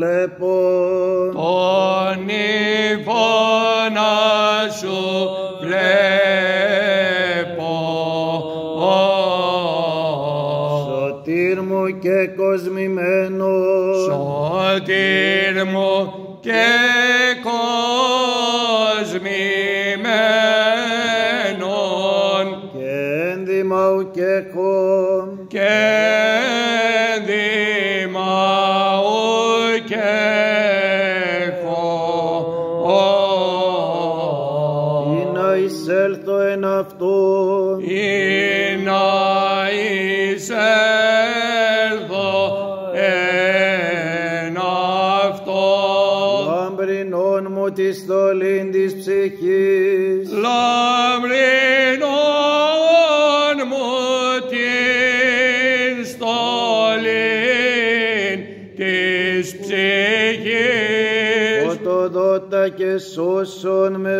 βλέπω, τον ύφωνα σου βλέπω. σωτήρ μου και κοσμημένο, Σωτήρ μου και κοσμημένον, και ένδυμα ου και έχω, και ένδυμα ου και έχω. ή να εισέλθω εν αυτό, Ή να εισέλθω εν αυτό, λάμπρινον μου τη στολήν της ψυχής, λαμπρινόν μου την στολήν της ψυχής, οτοδότα και σώσον με.